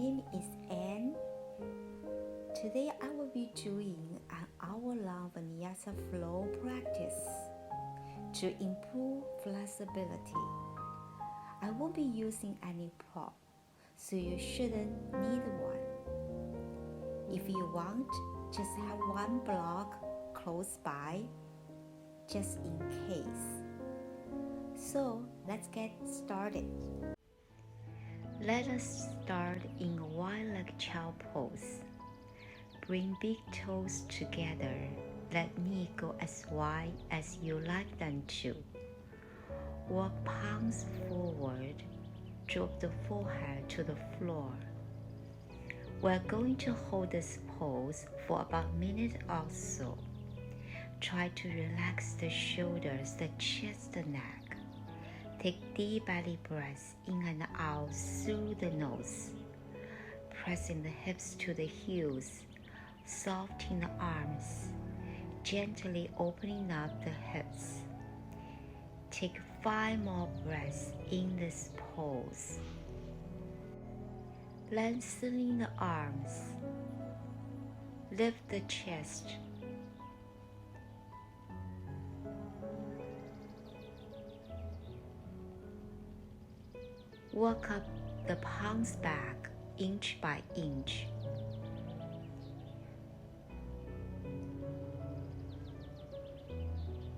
name is Anne. Today I will be doing an hour-long Vinyasa flow practice to improve flexibility. I won't be using any prop, so you shouldn't need one. If you want, just have one block close by, just in case. So let's get started. Let us start in a wide-leg child pose. Bring big toes together. Let knees go as wide as you like them to. Walk palms forward. Drop the forehead to the floor. We're going to hold this pose for about a minute or so. Try to relax the shoulders, the chest, the neck. Take deep belly breaths in and out through the nose. Pressing the hips to the heels. Soften the arms. Gently opening up the hips. Take 5 more breaths in this pose. Lengthening the arms. Lift the chest. Walk up the palms back inch by inch.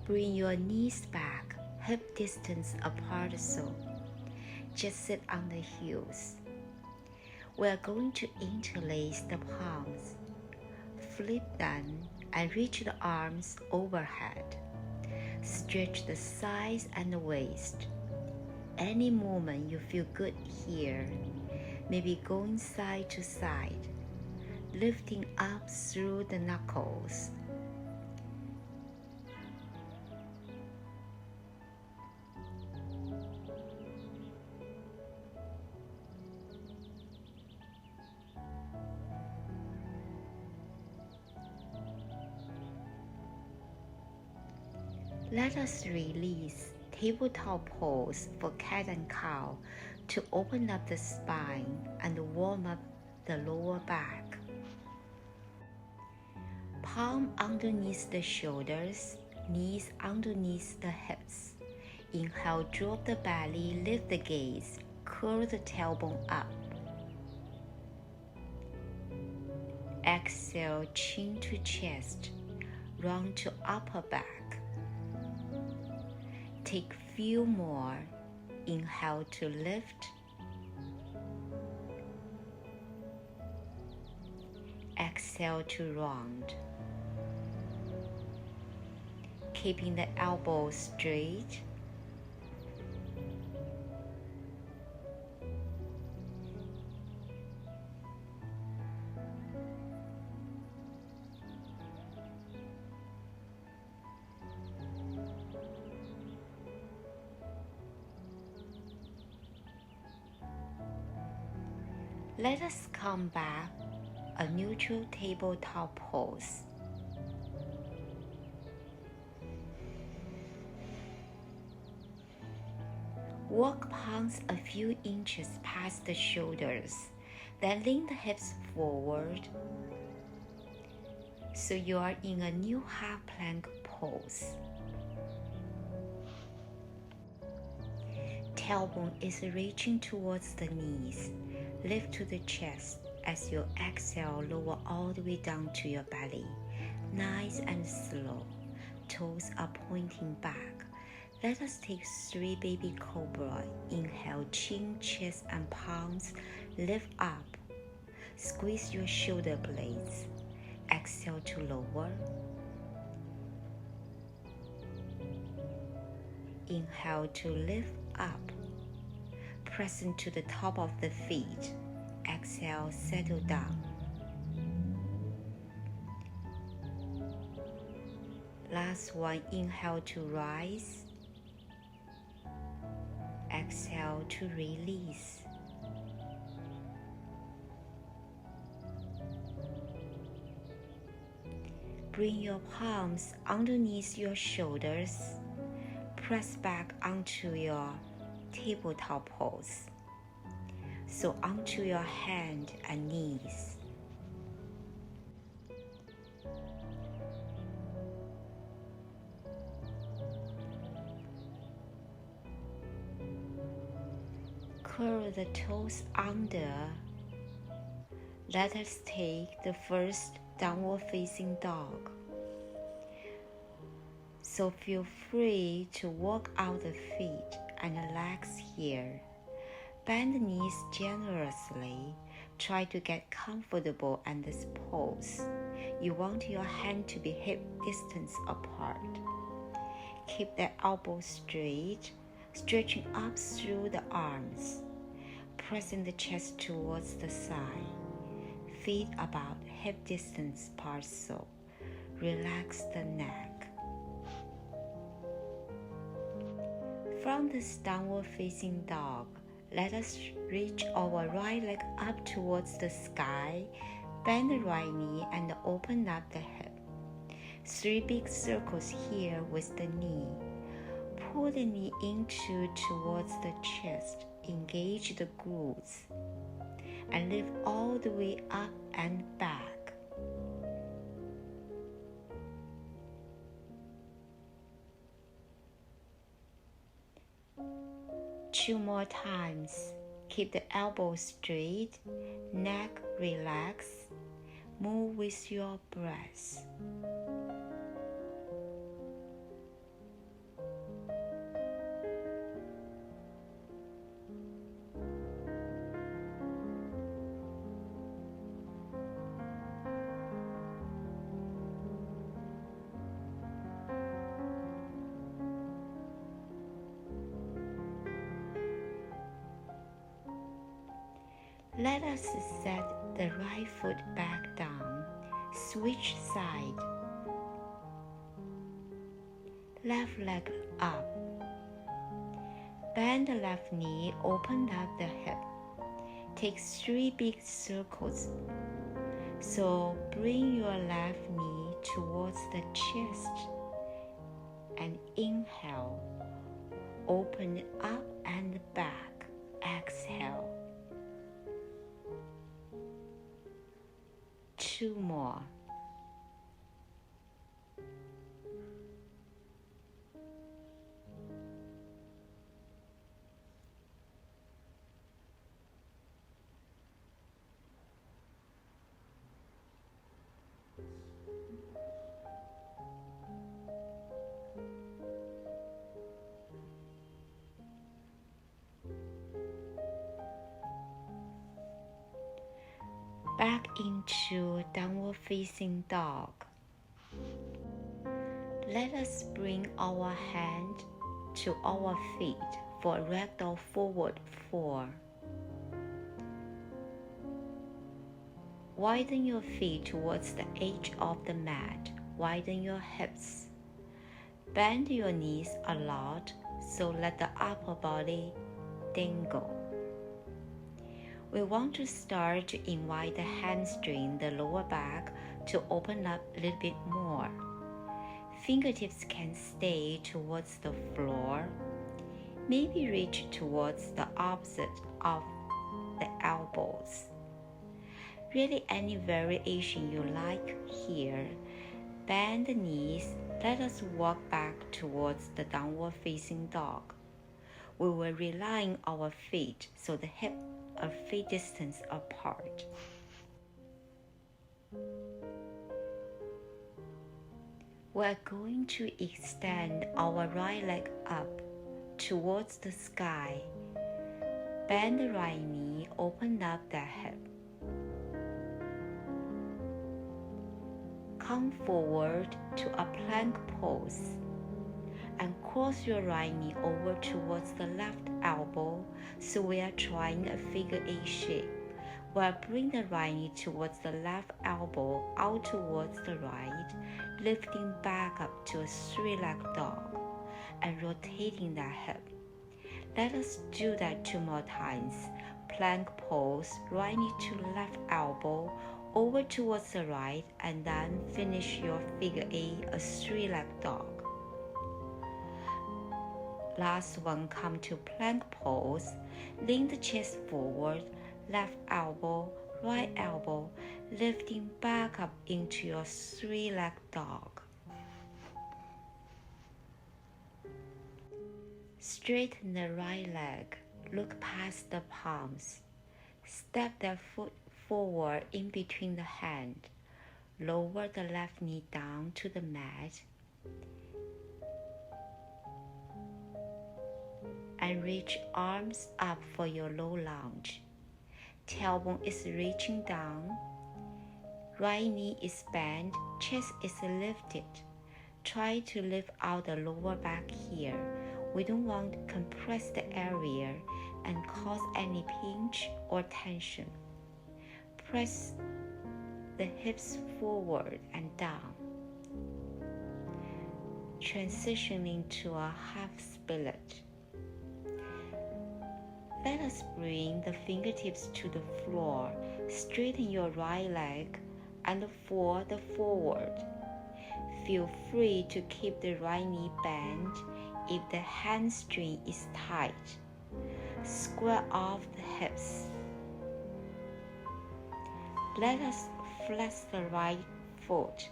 Bring your knees back, hip distance apart so. Just sit on the heels. We're going to interlace the palms. Flip them and reach the arms overhead. Stretch the sides and the waist. Any movement you feel good here, maybe going side to side, lifting up through the knuckles. Let us release tabletop pose for cat and cow to open up the spine and warm up the lower back. Palm underneath the shoulders, knees underneath the hips. Inhale, drop the belly, lift the gaze, curl the tailbone up. Exhale, chin to chest, round to upper back. Take few more. Inhale to lift. Exhale to round. Keeping the elbows straight. Let us come back, a neutral tabletop pose. Walk palms a few inches past the shoulders, then lean the hips forward. So you are in a new half plank pose. Tailbone is reaching towards the knees. Lift to the chest. As you exhale, lower all the way down to your belly. Nice and slow. Toes are pointing back. Let us take 3 baby cobra. Inhale, chin, chest, and palms. Lift up. Squeeze your shoulder blades. Exhale to lower. Inhale to lift up. Press into the top of the feet. Exhale, settle down. Last one, inhale to rise. Exhale to release. Bring your palms underneath your shoulders. Press back onto your tabletop pose. so onto your hand and knees. Curl the toes under. Let us take the first downward facing dog. So feel free to walk out the feet and legs here. Bend the knees generously. Try to get comfortable in this pose. You want your hand to be hip distance apart. Keep the elbows straight, stretching up through the arms. Pressing the chest towards the side. Feet about hip distance apart, so relax the neck. From this downward facing dog, let us reach our right leg up towards the sky, bend the right knee and open up the hip. 3 big circles here with the knee. Pull the knee towards the chest, engage the glutes, and lift all the way up and back. Two more times. Keep the elbows straight, neck relaxed. Move with your breath. Let us set the right foot back down. Switch side. Left leg up. Bend the left knee, open up the hip. Take 3 big circles. So bring your left knee towards the chest and inhale. Open it up and back. Exhale. 2 more. Back into downward facing dog. Let us bring our hand to our feet for ragdoll forward 4. Widen your feet towards the edge of the mat. Widen your hips. Bend your knees a lot, so let the upper body dangle. We want to start to invite the hamstring, the lower back, to open up a little bit more. Fingertips can stay towards the floor. Maybe reach towards the opposite of the elbows. Really any variation you like here. Bend the knees. Let us walk back towards the downward facing dog. We will rely on our feet so the hips are feet distance apart. We're going to extend our right leg up towards the sky. Bend the right knee, open up the hip. Come forward to a plank pose and cross your right knee over towards the left elbow, so we are trying a figure 8 shape. We'll bring the right knee towards the left elbow, out towards the right, lifting back up to a 3-leg dog, and rotating the hip. Let us do that 2 more times. Plank pose, right knee to left elbow, over towards the right, and then finish your figure 8, a 3-leg dog. Last one, come to plank pose. Lean the chest forward, left elbow, right elbow, lifting back up into your three-legged dog. Straighten the right leg, look past the palms. Step the foot forward in between the hand. Lower the left knee down to the mat and reach arms up for your low lunge. Tailbone is reaching down. Right knee is bent, chest is lifted. Try to lift out the lower back here. We don't want to compress the area and cause any pinch or tension. Press the hips forward and down, transitioning to a half split. Let us bring the fingertips to the floor. Straighten your right leg and fold forward. Feel free to keep the right knee bent if the hamstring is tight. Square off the hips. Let us flex the right foot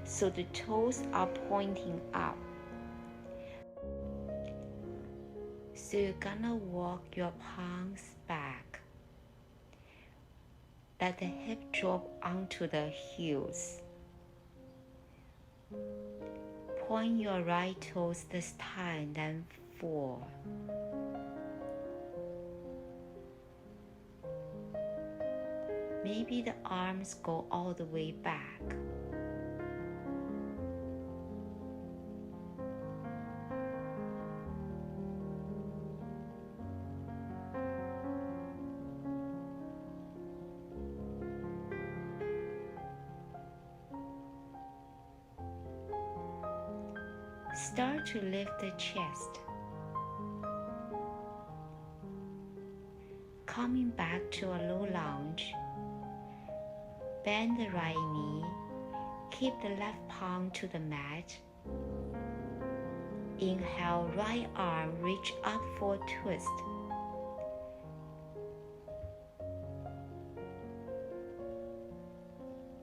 so the toes are pointing up. So you're gonna walk your palms back. Let the hip drop onto the heels. Point your right toes this time, then forward. Maybe the arms go all the way back. Start to lift the chest. Coming back to a low lunge. Bend the right knee. Keep the left palm to the mat. Inhale, right arm, reach up for a twist.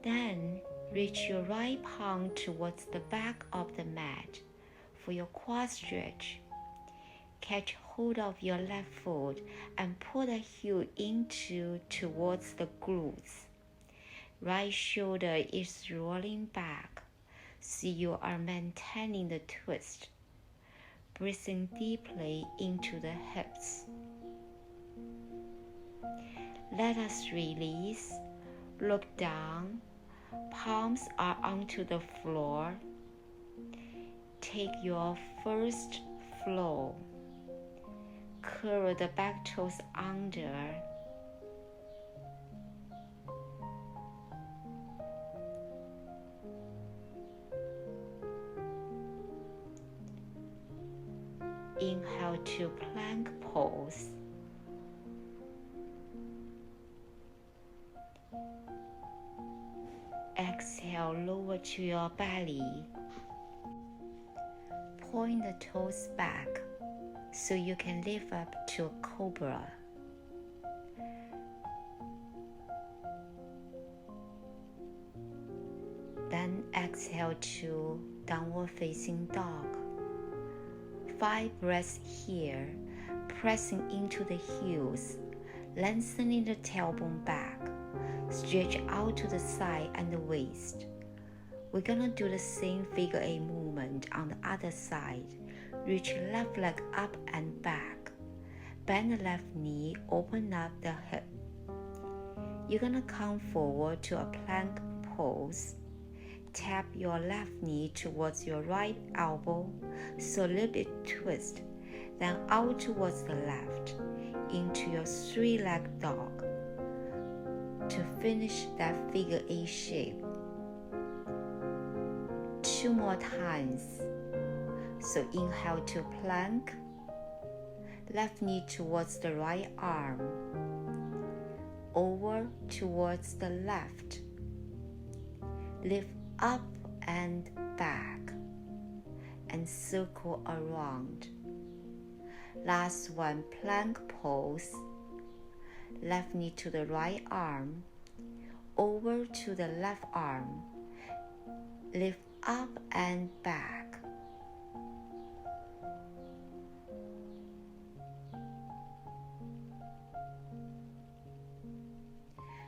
Then, reach your right palm towards the back of the mat for your quad stretch. Catch hold of your left foot and pull the heel towards the glutes. Right shoulder is rolling back, so you are maintaining the twist. Breathing deeply into the hips. Let us release. Look down. Palms are onto the floor. Take your first flow. Curl the back toes under. Inhale to plank pose. Exhale, lower to your belly. Point the toes back so you can lift up to a cobra. Then exhale to downward facing dog. 5 breaths here, pressing into the heels, lengthening the tailbone back. Stretch out to the side and the waist. We're gonna do the same figure 8 movement on the other side. Reach left leg up and back. Bend the left knee, open up the hip. You're gonna come forward to a plank pose. Tap your left knee towards your right elbow, so a little bit twist, then out towards the left, into your 3-legged dog. To finish that figure 8 shape. 2 more times. So inhale to plank, left knee towards the right arm, over towards the left, lift up and back, and circle around. Last one, plank pose. left knee to the right arm, over to the left arm, lift up and back.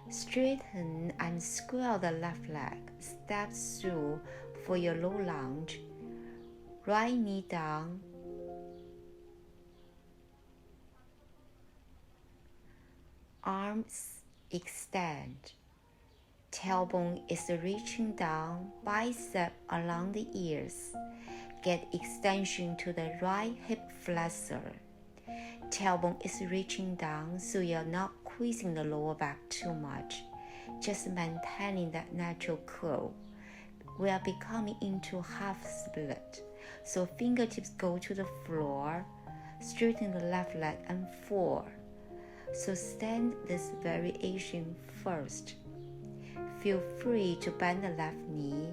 Straighten and square the left leg, step through for your low lunge, right knee down, arms extend, tailbone is reaching down, bicep along the ears, get extension to the right hip flexor. Tailbone is reaching down so you're not squeezing the lower back too much, just maintaining that natural curl. We are becoming into half split, so fingertips go to the floor, straighten the left leg and forward. So stand this variation first. Feel free to bend the left knee.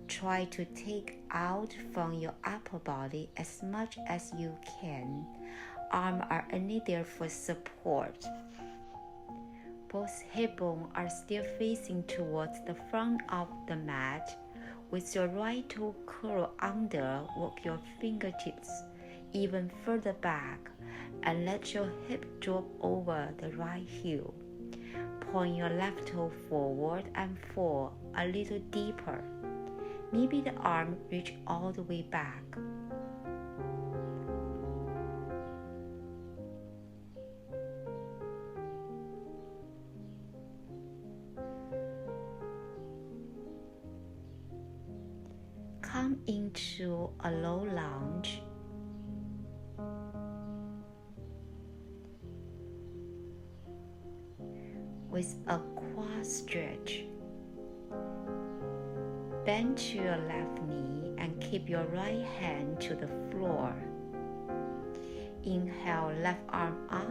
Try to take out from your upper body as much as you can. Arms are only there for support. Both hip bones are still facing towards the front of the mat. With your right toe curl under, walk your fingertips even further back and let your hip drop over the right heel. Point your left toe forward and fall a little deeper. Maybe the arm reach all the way back. Come into a low lunge. With a quad stretch. Bend to your left knee and keep your right hand to the floor. Inhale, left arm up.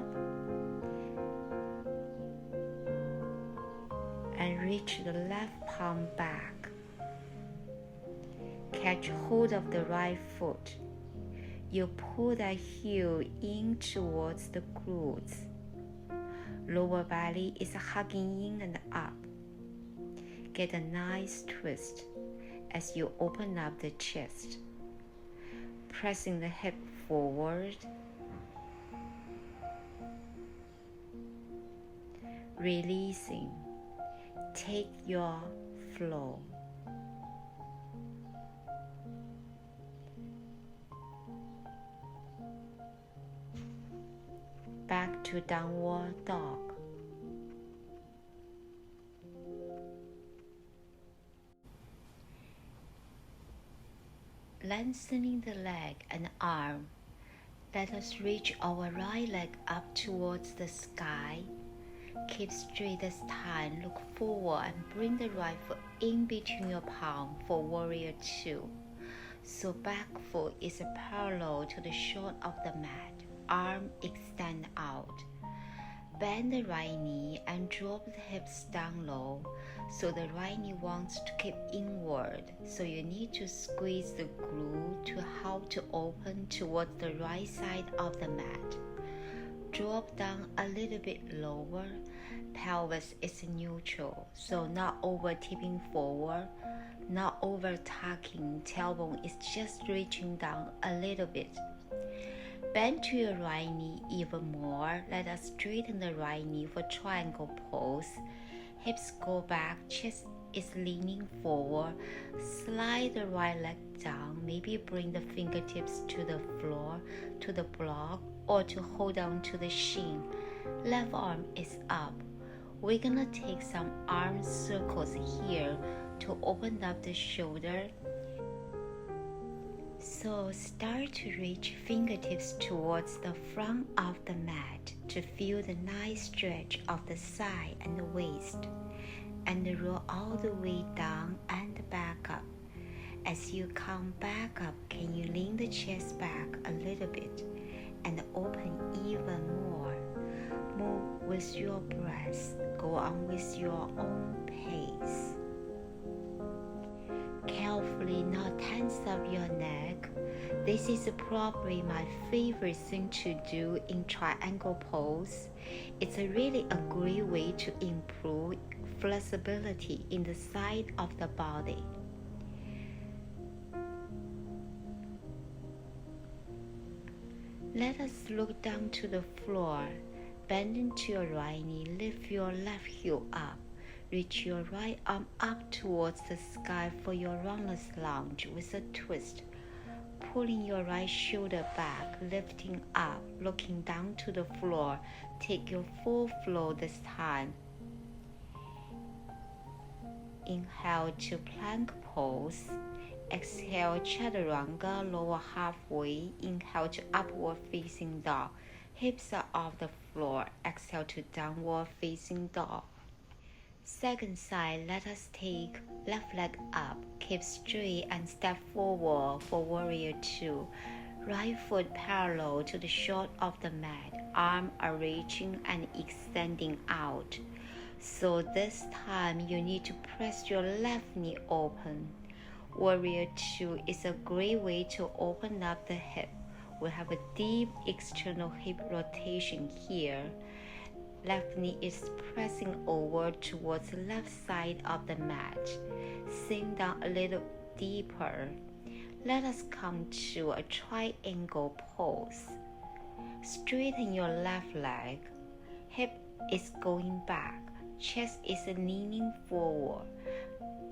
And reach the left palm back. Catch hold of the right foot. You pull that heel in towards the glutes. Lower belly is hugging in and up. Get a nice twist as you open up the chest. Pressing the hip forward. Releasing. Take your flow. Back to downward dog. Lengthening the leg and arm, let us reach our right leg up towards the sky. Keep straight this time, look forward and bring the right foot in between your palm for warrior two. So back foot is parallel to the short of the mat. Arm extend out. Bend the right knee and drop the hips down low, so the right knee wants to keep inward, so you need to squeeze the glute to help to open towards the right side of the mat. Drop down a little bit lower. Pelvis is neutral, so not over tipping forward, not over tucking. Tailbone is just reaching down a little bit. Bend to your right knee even more. Let us straighten the right knee for triangle pose. Hips go back, chest is leaning forward. Slide the right leg down. Maybe bring the fingertips to the floor, to the block, or to hold on to the shin. Left arm is up. We're gonna take some arm circles here to open up the shoulder. So start to reach fingertips towards the front of the mat to feel the nice stretch of the side and the waist, and roll all the way down and back up. As you come back up, can you lean the chest back a little bit and open even more? Move with your breath. Go on with your own pace. Carefully probably not tense up your neck. This is probably my favorite thing to do in triangle pose. It's really a great way to improve flexibility in the side of the body. Let us look down to the floor. Bend into your right knee, lift your left heel up. Reach your right arm up towards the sky for your runner's lunge with a twist. Pulling your right shoulder back, lifting up, looking down to the floor. Take your full flow this time. Inhale to plank pose. Exhale, chaturanga, lower halfway. Inhale to upward facing dog. Hips are off the floor. Exhale to downward facing dog. Second side, let us take left leg up, keep straight and step forward for warrior 2. Right foot parallel to the short of the mat, arm are reaching and extending out. So this time you need to press your left knee open. Warrior 2 is a great way to open up the hip. We have a deep external hip rotation here. Left knee is pressing over towards the left side of the mat. Sink down a little deeper. Let us come to a triangle pose. Straighten your left leg. Hip is going back. Chest is leaning forward.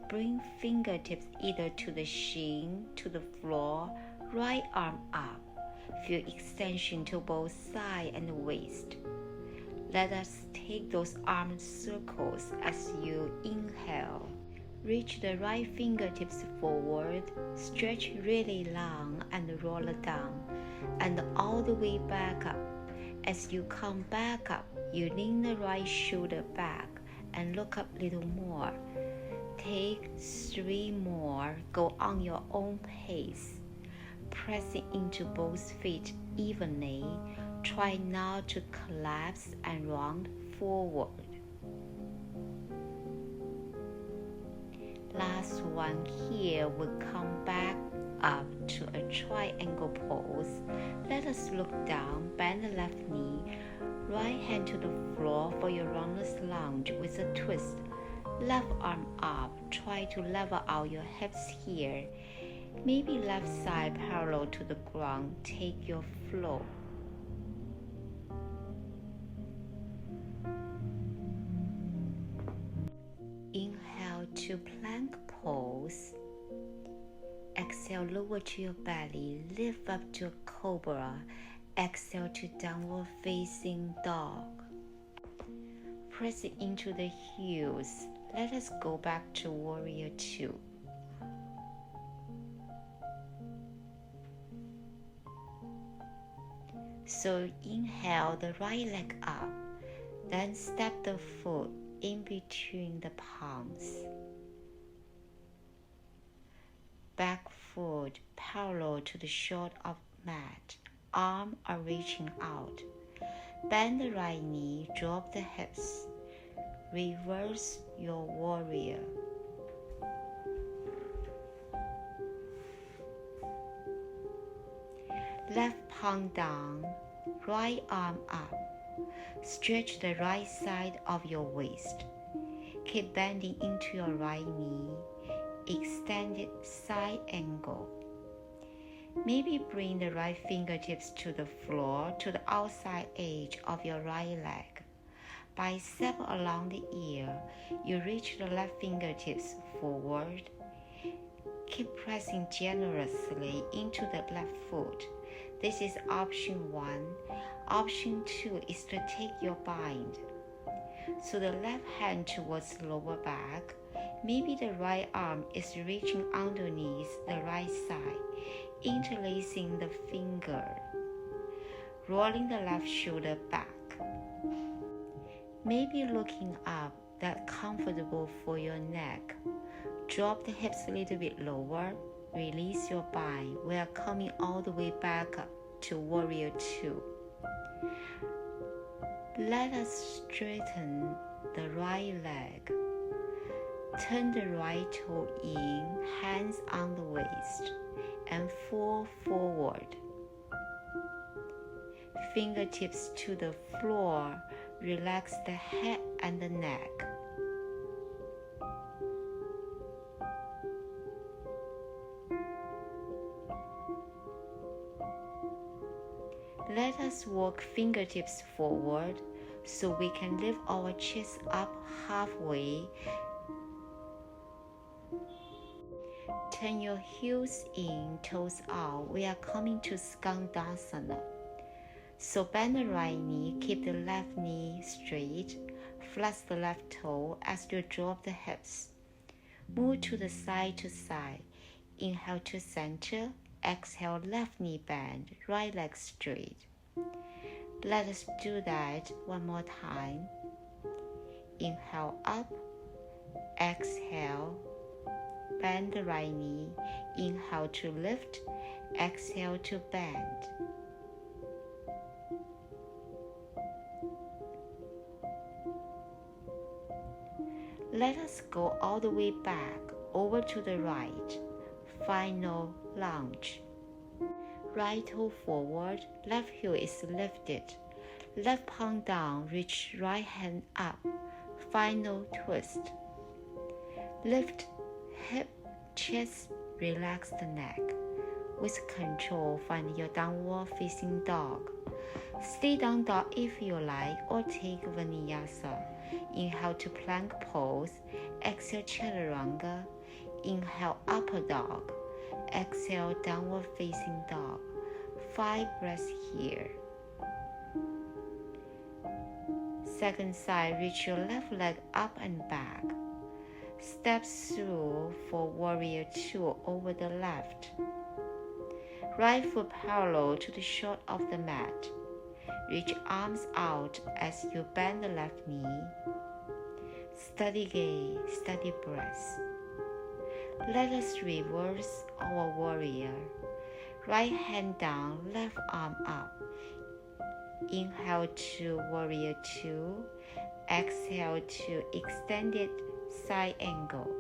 Bring fingertips either to the shin, to the floor, right arm up. Feel extension to both side and waist. Let us take those arm circles as you inhale. Reach the right fingertips forward, stretch really long and roll it down, and all the way back up. As you come back up, you lean the right shoulder back and look up a little more. Take 3 more, go on your own pace. Pressing into both feet evenly. Try not to collapse and round forward. Last one here will come back up to a triangle pose. Let us look down, bend the left knee, right hand to the floor for your runner's lunge with a twist. Left arm up, try to level out your hips here. Maybe left side parallel to the ground, take your flow. Inhale to plank pose. Exhale, lower to your belly, lift up to a cobra. Exhale to downward facing dog. Press it into the heels. Let us go back to warrior 2. So inhale the right leg up, then step the foot in between the palms. Back foot parallel to the short of mat. Arm are reaching out. Bend the right knee, drop the hips. Reverse your warrior. Left palm down, right arm up. Stretch the right side of your waist. Keep bending into your right knee. Extended side angle. Maybe bring the right fingertips to the floor, to the outside edge of your right leg. Bicep along the ear. You reach the left fingertips forward. Keep pressing generously into the left foot. This is option 1. Option 2 is to take your bind. So the left hand towards lower back. Maybe the right arm is reaching underneath the right side, interlacing the finger. Rolling the left shoulder back. Maybe looking up, that's comfortable for your neck. Drop the hips a little bit lower. Release your bind. We are coming all the way back up to warrior 2. Let us straighten the right leg. Turn the right toe in, hands on the waist, and fall forward. Fingertips to the floor, relax the head and the neck. Let us walk fingertips forward so we can lift our chest up halfway. Turn your heels in, toes out. We are coming to Skandasana. So bend the right knee, keep the left knee straight, flex the left toe as you drop the hips. Move to the side to side. Inhale to center, exhale left knee bend, right leg straight. Let us do that one more time. Inhale up, exhale, bend the right knee. Inhale to lift, exhale to bend. Let us go all the way back, over to the right. Final lunge. Right toe forward, left heel is lifted. Left palm down, reach right hand up. Final twist. Lift hip, chest, relax the neck. With control, find your downward facing dog. Stay down dog if you like, or take vinyasa. Inhale to plank pose. Exhale chaturanga. Inhale upper dog. Exhale downward facing dog. 5 breaths here. Second side, reach your left leg up and back. Step through for warrior 2 over the left. Right foot parallel to the short of the mat. Reach arms out as you bend the left knee. Steady gaze, steady breath. Let us reverse our warrior. Right hand down, left arm up. Inhale to warrior 2. Exhale to extended side angle.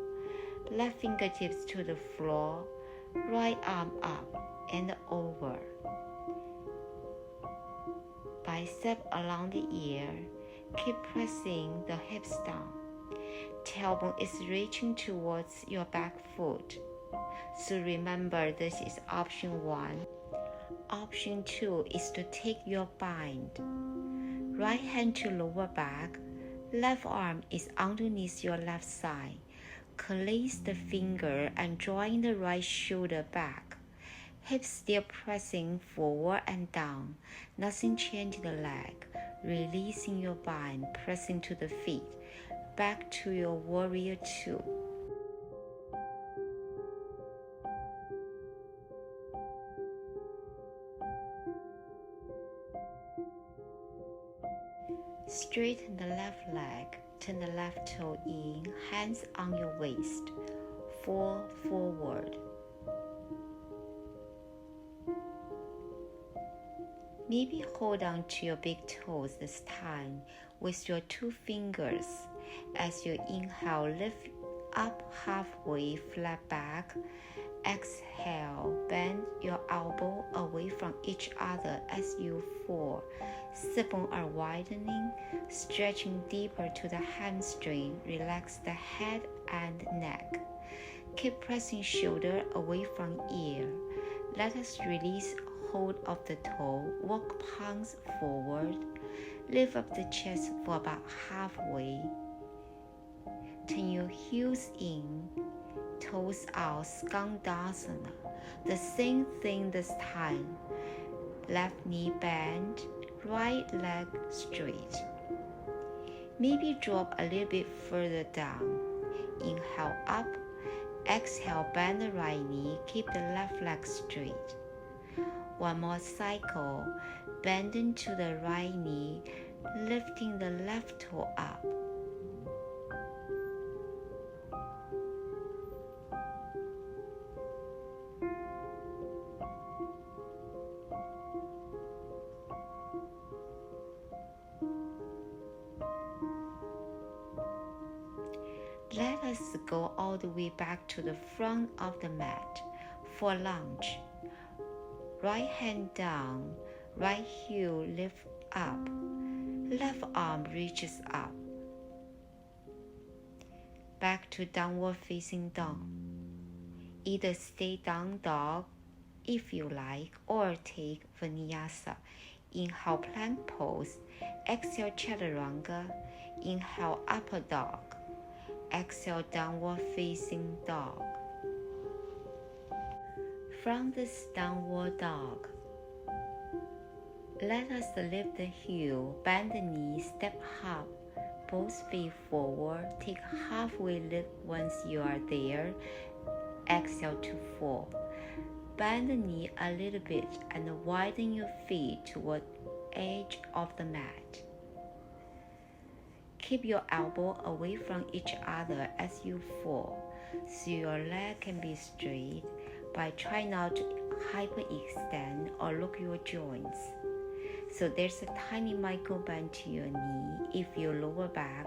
Left fingertips to the floor. Right arm up and over. Bicep along the ear. Keep pressing the hips down. Tailbone is reaching towards your back foot. So remember, this is option 1. Option 2 is to take your bind. Right hand to lower back. Left arm is underneath your left side. Place the finger and drawing the right shoulder back. Hips still pressing forward and down. Nothing changing the leg. Releasing your bind, pressing to the feet. Back to your warrior 2. Straighten the left leg, turn the left toe in, hands on your waist, fall forward. Maybe hold on to your big toes this time with your 2 fingers. As you inhale, lift up halfway, flat back. Exhale, bend your elbow away from each other as you fall. Sit bones are widening, stretching deeper to the hamstring. Relax the head and neck. Keep pressing shoulder away from ear. Let us release hold of the toe. Walk palms forward. Lift up the chest for about halfway. Turn your heels in. Toes out, Skandasana. The same thing this time. Left knee bend, right leg straight. Maybe drop a little bit further down. Inhale up, exhale, bend the right knee, keep the left leg straight. One more cycle, bending to the right knee, lifting the left toe up. Let us go all the way back to the front of the mat for lunge. Right hand down, right heel lift up, left arm reaches up. Back to downward facing dog. Either stay down dog if you like, or take vinyasa. Inhale plank pose, exhale chaturanga, inhale upper dog, exhale downward facing dog. From this downward dog, let us lift the heel, bend the knee, step up, both feet forward, take halfway lift once you are there, exhale to fall. Bend the knee a little bit and widen your feet toward the edge of the mat. Keep your elbow away from each other as you fall, so your leg can be straight, but try not to hyperextend or lock your joints. So there's a tiny micro bend to your knee if your lower back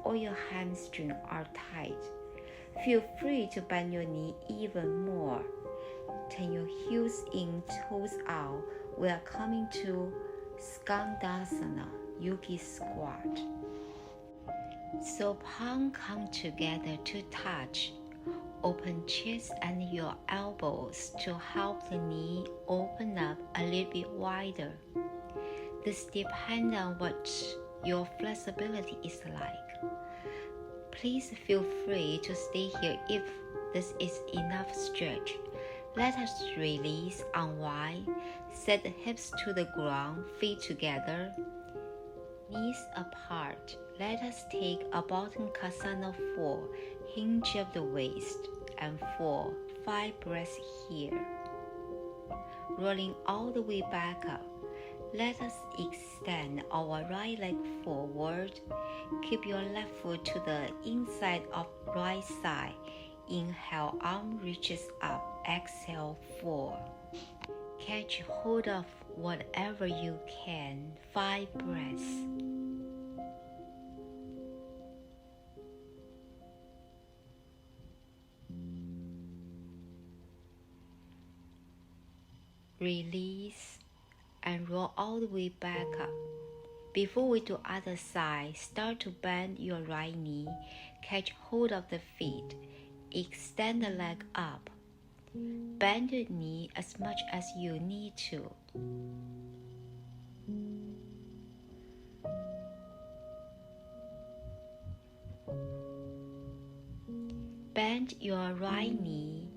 or your hamstring are tight. Feel free to bend your knee even more. Turn your heels in, toes out. We are coming to Skandasana, Yogi Squat. So palms come together to touch. Open chest and your elbows to help the knee open up a little bit wider. This depends on what your flexibility is like. Please feel free to stay here if this is enough stretch. Let us release, unwind, set the hips to the ground, feet together, knees apart. Let us take a Baddha 4, hinge of the waist, and 4, 5 breaths here. Rolling all the way back up. Let us extend our right leg forward. Keep your left foot to the inside of right side. Inhale, arm reaches up. Exhale, 4. Catch hold of whatever you can. 5 breaths. Release and roll all the way back up. Before we do other side, start to bend your right knee, catch hold of the feet, extend the leg up. Bend your knee as much as you need to. Bend your right knee,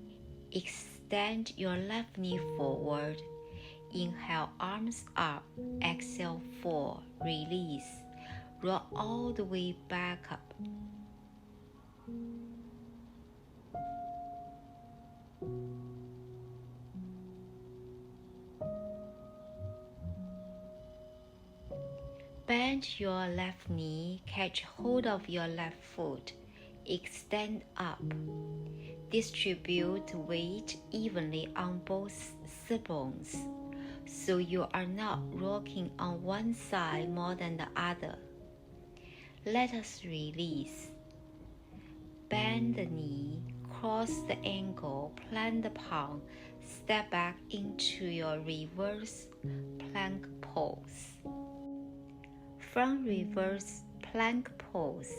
extend your left knee forward. Inhale, arms up. Exhale, 4. Release. Roll all the way back up. Bend your left knee, catch hold of your left foot, extend up. Distribute weight evenly on both sit bones, so you are not rocking on one side more than the other. Let us release. Bend the knee, cross the ankle, plant the palm, step back into your reverse plank pose. From reverse plank pose,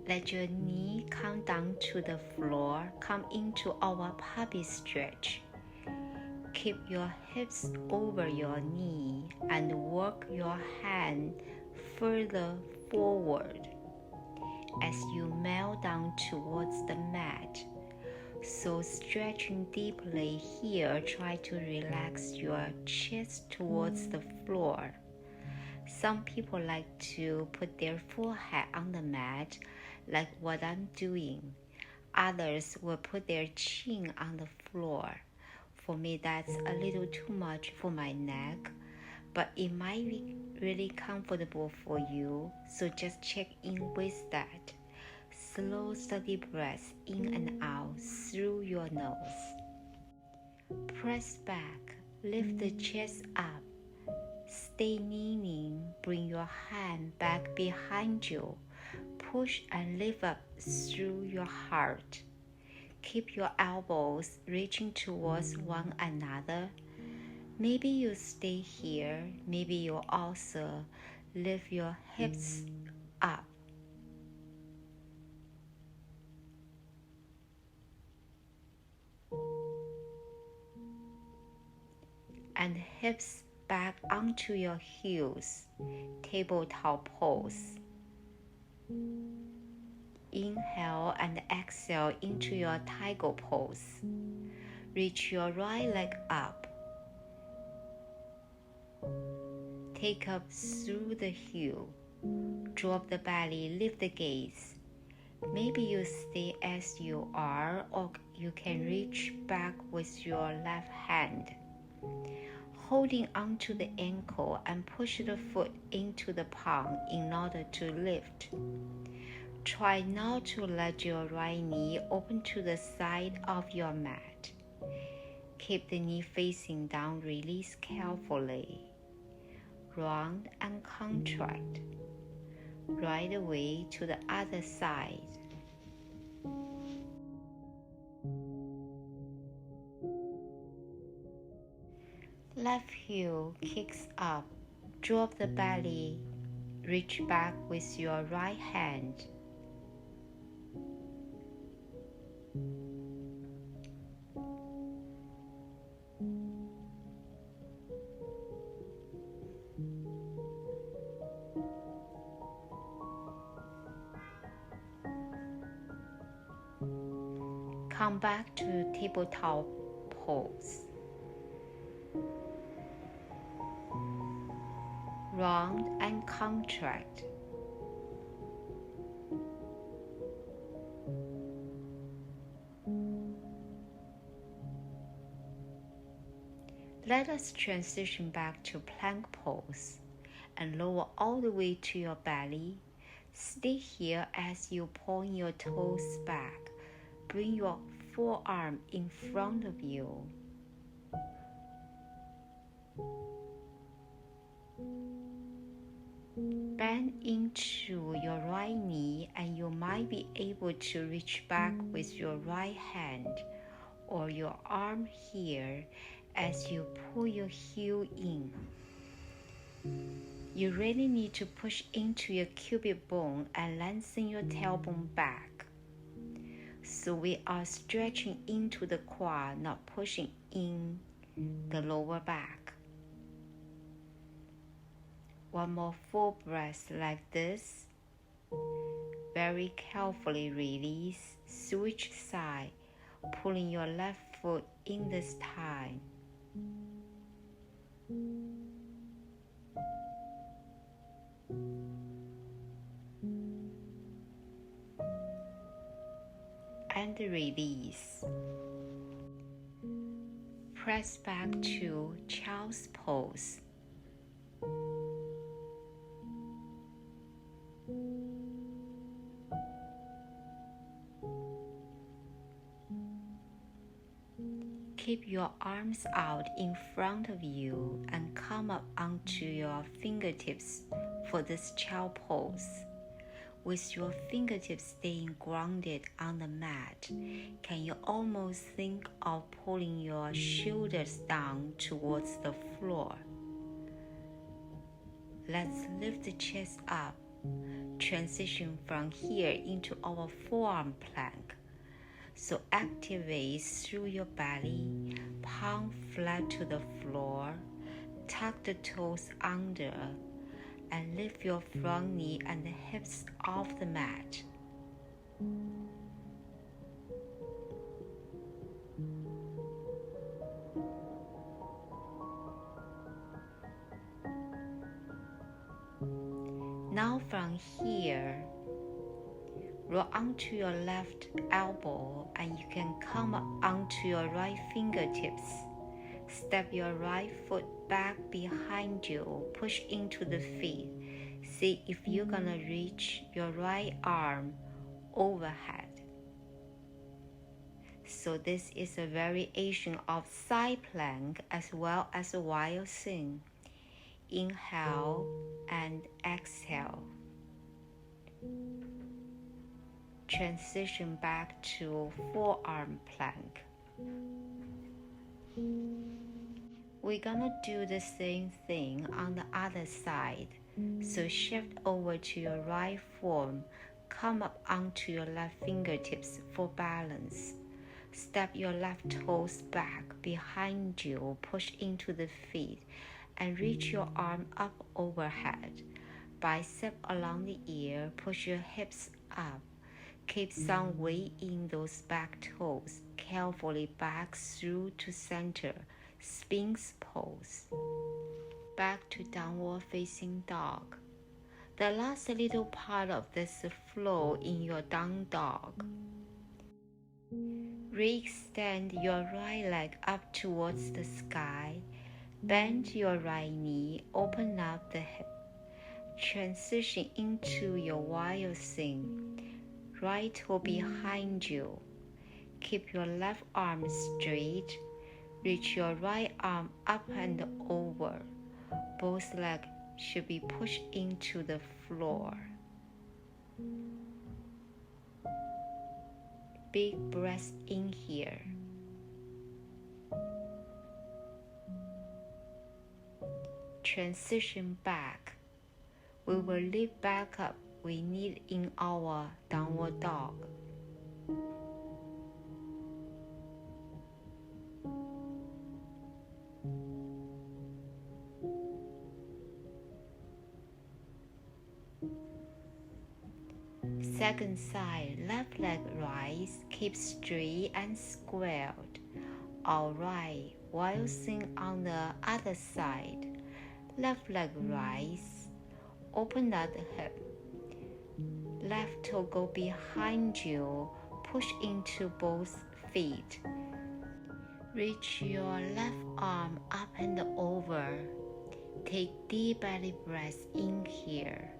let your knee come down to the floor, come into our puppy stretch. Keep your hips over your knee and work your hand further forward as you melt down towards the mat. So stretching deeply here, try to relax your chest towards the floor. Some people like to put their forehead on the mat, like what I'm doing. Others will put their chin on the floor. For me, that's a little too much for my neck, but it might be really comfortable for you, so just check in with that. Slow, steady breaths in and out through your nose. Press back, lift the chest up. Stay kneeling, bring your hand back behind you. push and lift up through your heart. Keep your elbows reaching towards one another. Maybe you stay here. Maybe you also lift your hips up. And hips back onto your heels, tabletop pose. Inhale and exhale into your tiger pose. Reach your right leg up. Take up through the heel. Drop the belly, lift the gaze. Maybe you stay as you are, or you can reach back with your left hand, holding onto the ankle and push the foot into the palm in order to lift. Try not to let your right knee open to the side of your mat. Keep the knee facing down, release carefully. Round and contract. Right away to the other side. Left heel kicks up. Drop the belly. Reach back with your right hand. Come back to tabletop pose. Round and contract. Let us transition back to plank pose and lower all the way to your belly. Stay here as you point your toes back. Bring your forearm in front of you. Bend into your right knee and you might be able to reach back with your right hand or your arm here as you pull your heel in. You really need to push into your cubic bone and lengthen your tailbone back. So we are stretching into the quad, not pushing in the lower back. One more full breath like this. Very carefully release, switch side, pulling your left foot in this time. And release. Press back to child's pose. Keep your arms out in front of you and come up onto your fingertips for this child pose. With your fingertips staying grounded on the mat, can you almost think of pulling your shoulders down towards the floor? Let's lift the chest up. Transition from here into our forearm plank. So activate through your belly, palm flat to the floor, tuck the toes under, and lift your front knee and the hips off the mat. Now from here, roll onto your left elbow and you can come up onto your right fingertips. Step your right foot back behind you, push into the feet. See if you're gonna reach your right arm overhead. So this is a variation of side plank as well as a wild thing. Inhale and exhale. Transition back to forearm plank. We're gonna do the same thing on the other side. So shift over to your right form, come up onto your left fingertips for balance. Step your left toes back behind you, push into the feet, and reach your arm up overhead. Bicep along the ear, push your hips up. Keep some weight in those back toes. Carefully back through to center. Sphinx pose. Back to downward facing dog. The last little part of this flow in your down dog. Re-extend your right leg up towards the sky. Bend your right knee, open up the hip. Transition into your wild thing. Right toe behind you. Keep your left arm straight. Reach your right arm up and over. Both legs should be pushed into the floor. Big breath in here. Transition back. We will lift back up we need in our downward dog. Second side, left leg rise, keep straight and squared. Alright, while thing on the other side, left leg rise, open up the hip. Left toe go behind you, push into both feet. Reach your left arm up and over. Take deep belly breath in here.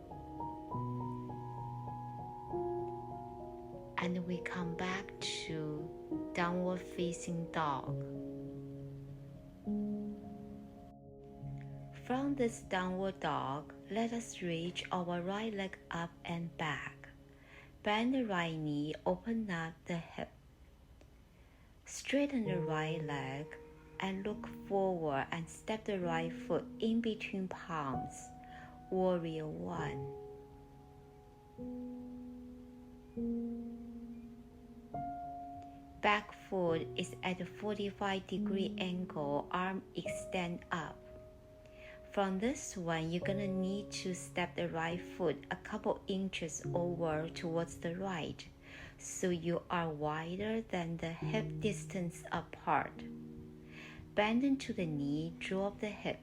And we come back to downward facing dog. From this downward dog, let us reach our right leg up and back. Bend the right knee, open up the hip. Straighten the right leg and look forward and step the right foot in between palms. Warrior One. Back foot is at a 45-degree angle, arm extend up. From this one, you're gonna need to step the right foot a couple inches over towards the right, so you are wider than the hip distance apart. Bend into the knee, drop the hip.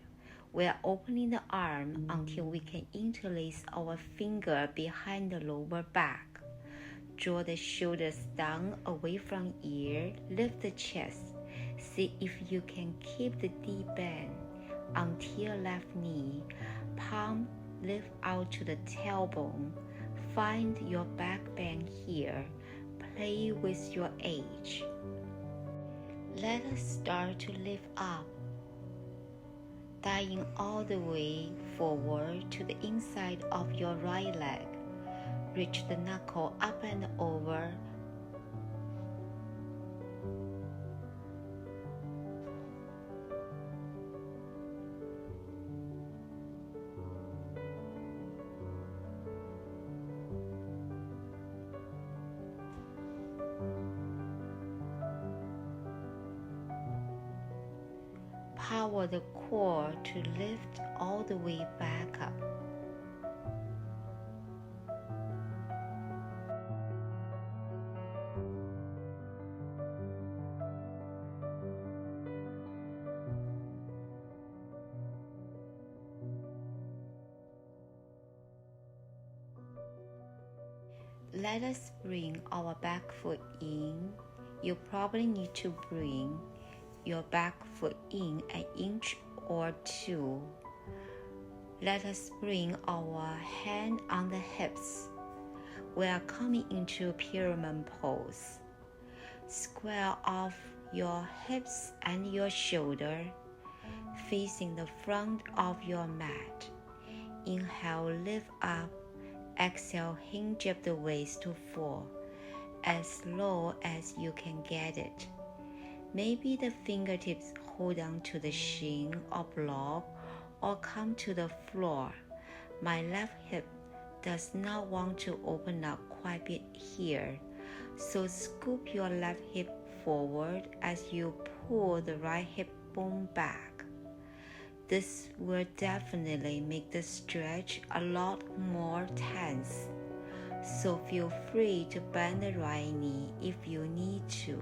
We are opening the arm until we can interlace our finger behind the lower back. Draw the shoulders down away from ear, lift the chest. See if you can keep the deep bend. Until left knee, palm lift out to the tailbone. Find your back bend here. Play with your edge. Let us start to lift up. Diving all the way forward to the inside of your right leg. Reach the knuckle up and over. Power the core to lift all the way back up. Let us bring our back foot in. You probably need to bring your back foot in an inch or two. Let us bring our hand on the hips. We are coming into pyramid pose. Square off your hips and your shoulder, facing the front of your mat. Inhale, lift up. Exhale, hinge up the waist to fall. as low as you can get it. Maybe the fingertips hold on to the shin or block or come to the floor. My left hip does not want to open up quite a bit here, so scoop your left hip forward as you pull the right hip bone back. This will definitely make the stretch a lot more tense, so feel free to bend the right knee if you need to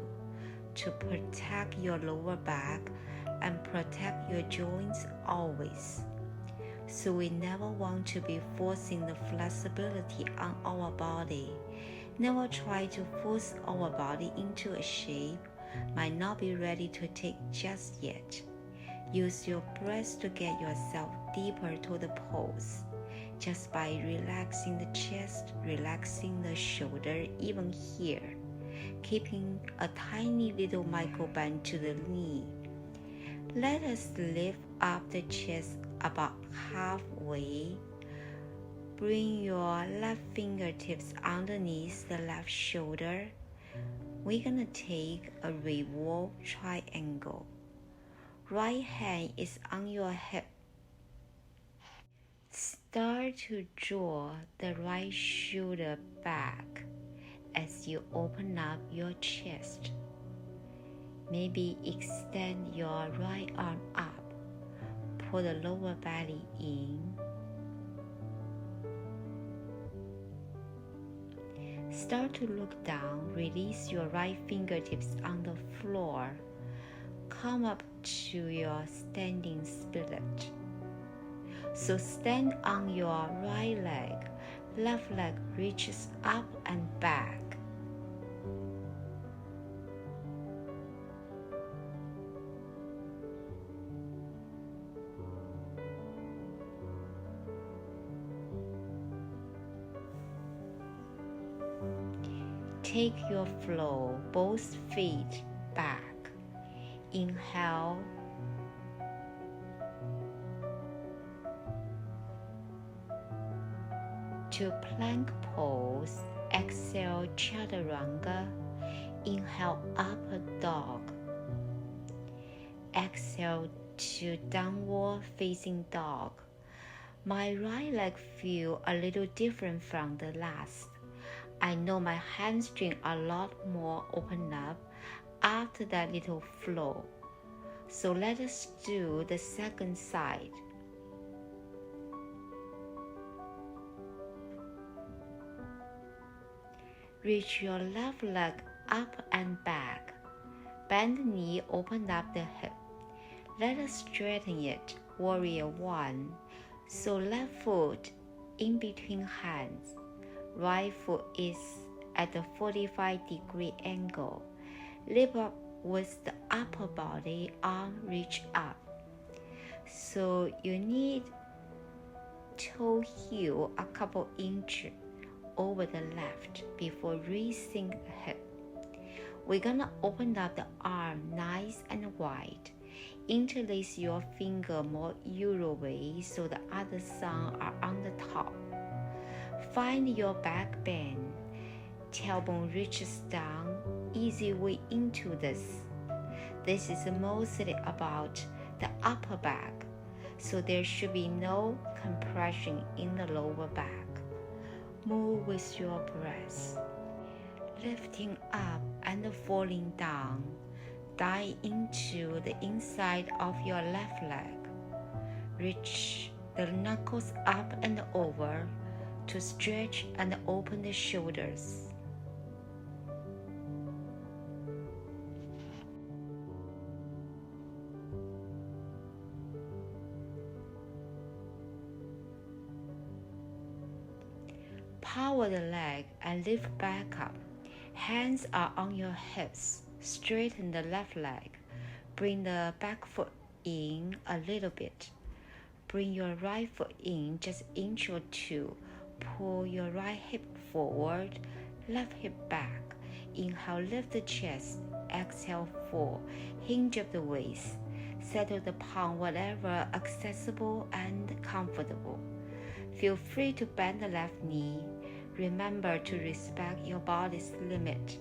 protect your lower back and protect your joints always. So we never want to be forcing the flexibility on our body. Never try to force our body into a shape might not be ready to take just yet. Use your breath to get yourself deeper to the pose. Just by relaxing the chest, relaxing the shoulder, even here, keeping a tiny little micro bend to the knee. Let us lift up the chest about halfway. Bring your left fingertips underneath the left shoulder. We're gonna take a revolve triangle. Right hand is on your hip. Start to draw the right shoulder back as you open up your chest. Maybe extend your right arm up. Pull the lower belly in. Start to look down. Release your right fingertips on the floor. Come up to your standing split. So stand on your right leg. Left leg reaches up and back. Take your flow, both feet back. Inhale. To plank pose, exhale chaturanga. Inhale upward dog. Exhale to downward facing dog. My right leg feels a little different from the last. I know my hamstring a lot more open up after that little flow. So let us do the second side. Reach your left leg up and back. Bend the knee, open up the hip. Let us straighten it, warrior one. So left foot in between hands. Right foot is at a 45-degree angle. Lift up with the upper body, arm reach up. So you need toe heel a couple inches over the left before raising the hip. We're gonna open up the arm nice and wide. Interlace your finger more Euro way so the other thumb are on the top. Find your back bend. Tailbone reaches down. Easy way into this. This is mostly about the upper back, so there should be no compression in the lower back. Move with your breath. Lifting up and falling down. Dive into the inside of your left leg. Reach the knuckles up and over to stretch and open the shoulders. Power the leg and lift back up. Hands are on your hips. Straighten the left leg. Bring the back foot in a little bit. Bring your right foot in just an inch or two. Pull your right hip forward, left hip back. Inhale, lift the chest. Exhale, fall. Hinge up the waist. Settle the palm whatever accessible and comfortable. Feel free to bend the left knee. Remember to respect your body's limit.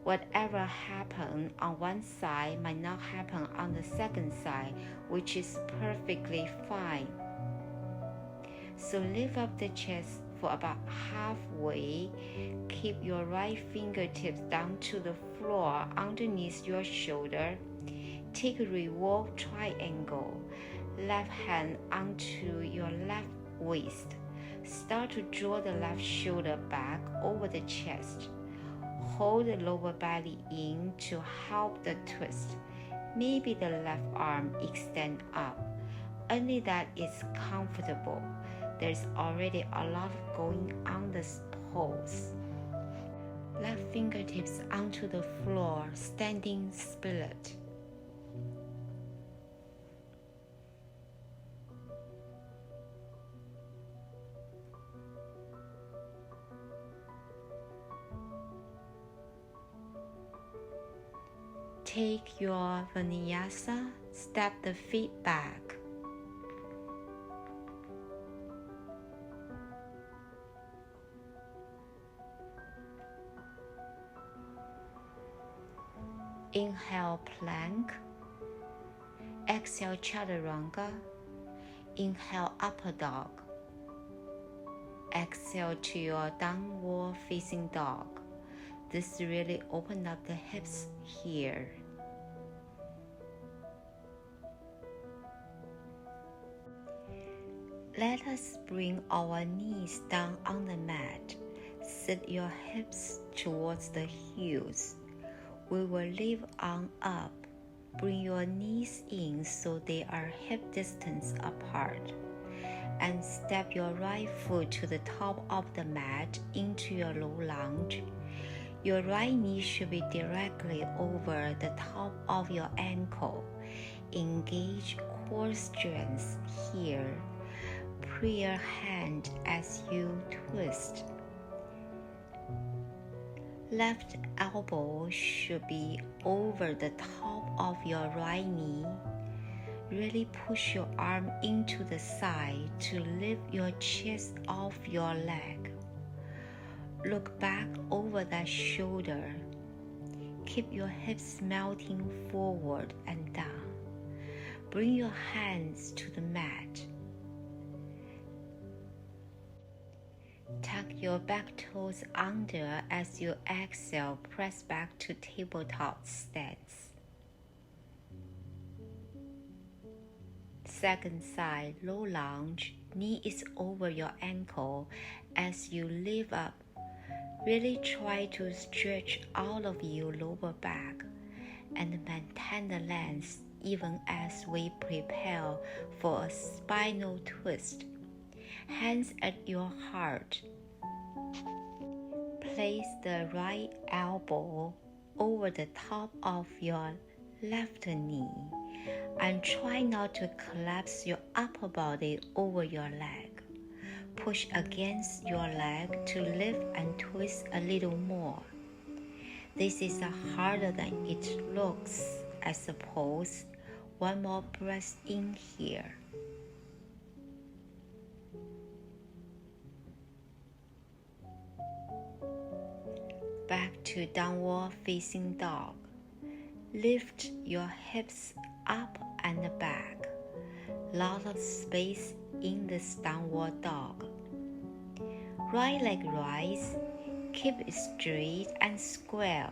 Whatever happens on one side might not happen on the second side, which is perfectly fine. So lift up the chest for about halfway. Keep your right fingertips down to the floor underneath your shoulder. Take a revolve triangle. Left hand onto your left waist. Start to draw the left shoulder back over the chest. Hold the lower belly in to help the twist. Maybe the left arm extend up. Only that is comfortable. There's already a lot going on this pose. Left fingertips onto the floor, standing split. Take your vinyasa, step the feet back. Inhale, plank. Exhale, chaturanga. Inhale, upper dog. Exhale to your downward facing dog. This really opens up the hips here. Let us bring our knees down on the mat. Sit your hips towards the heels. We will lift on up. Bring your knees in so they are hip distance apart. And step your right foot to the top of the mat into your low lunge. Your right knee should be directly over the top of your ankle. Engage core strength here. Put your hand as you twist. Left elbow should be over the top of your right knee. Really push your arm into the side to lift your chest off your leg. Look back over that shoulder. Keep your hips melting forward and down. Bring your hands to the mat. Tuck your back toes under as you exhale. Press back to tabletop stance. Second side, low lunge. Knee is over your ankle as you lift up. Really try to stretch all of your lower back and maintain the length even as we prepare for a spinal twist. Hands at your heart. Place the right elbow over the top of your left knee and try not to collapse your upper body over your leg. Push against your leg to lift and twist a little more. This is harder than it looks, I suppose. One more breath in here. Back to downward facing dog. Lift your hips up and back. Lot of space in this downward dog. Right leg rise. Keep it straight and squared.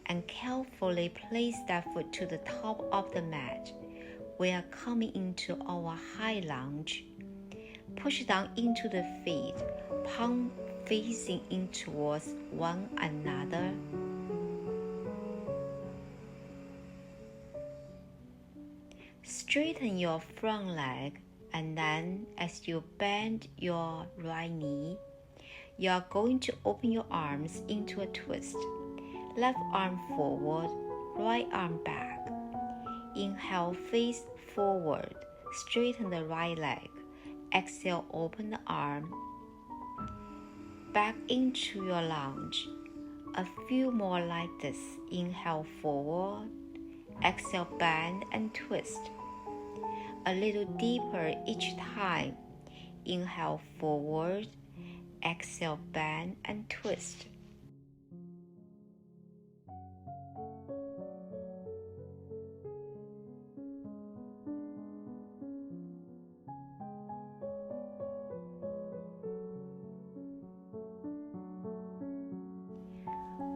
And carefully place that foot to the top of the mat. We are coming into our high lunge. Push down into the feet, palm facing in towards one another. Straighten your front leg, and then as you bend your right knee, you are going to open your arms into a twist. Left arm forward, right arm back. Inhale, face forward, straighten the right leg. Exhale, open the arm. Back into your lunge. A few more like this. Inhale forward. Exhale, bend and twist. A little deeper each time. Inhale forward. Exhale, bend and twist.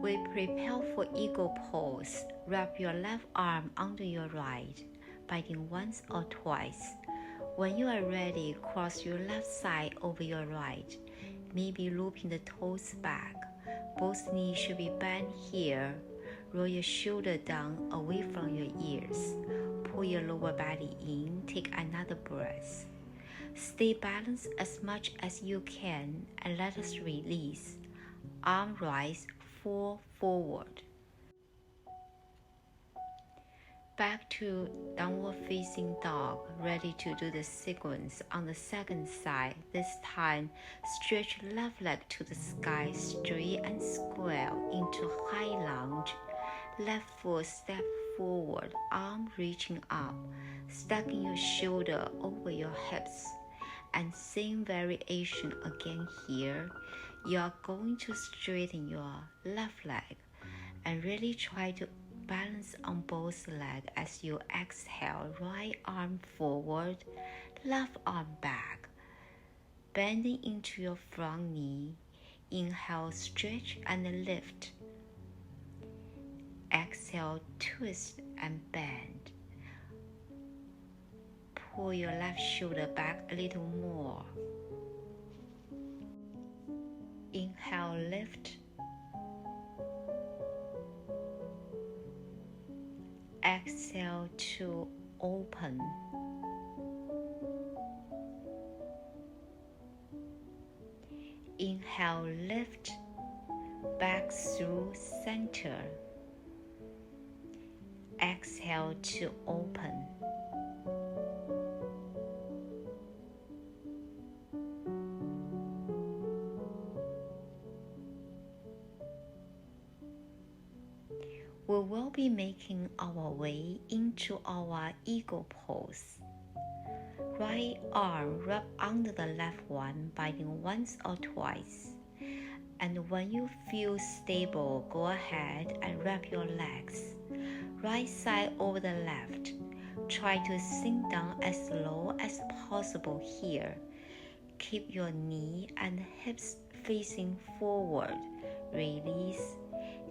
We prepare for eagle pose. Wrap your left arm under your right, biting once or twice. When you are ready, cross your left side over your right, maybe looping the toes back. Both knees should be bent here. Roll your shoulder down away from your ears. Pull your lower body in. Take another breath. Stay balanced as much as you can and let us release. Arm rise, fall forward. Back to downward facing dog, ready to do the sequence on the second side. This time, stretch left leg to the sky, straight and square into high lunge. Left foot step forward, arm reaching up, stacking your shoulder over your hips. And same variation again here. You are going to straighten your left leg and really try to balance on both legs as you exhale. Right arm forward, left arm back, bending into your front knee. Inhale, stretch and lift. Exhale, twist and bend. Pull your left shoulder back a little more. Inhale, lift. Exhale to open. Inhale, lift, back through center. Exhale to open. We will be making our way into our eagle pose. Right arm wrap under the left one, biting once or twice. And when you feel stable, go ahead and wrap your legs. Right side over the left. Try to sink down as low as possible here. Keep your knee and hips facing forward. Release.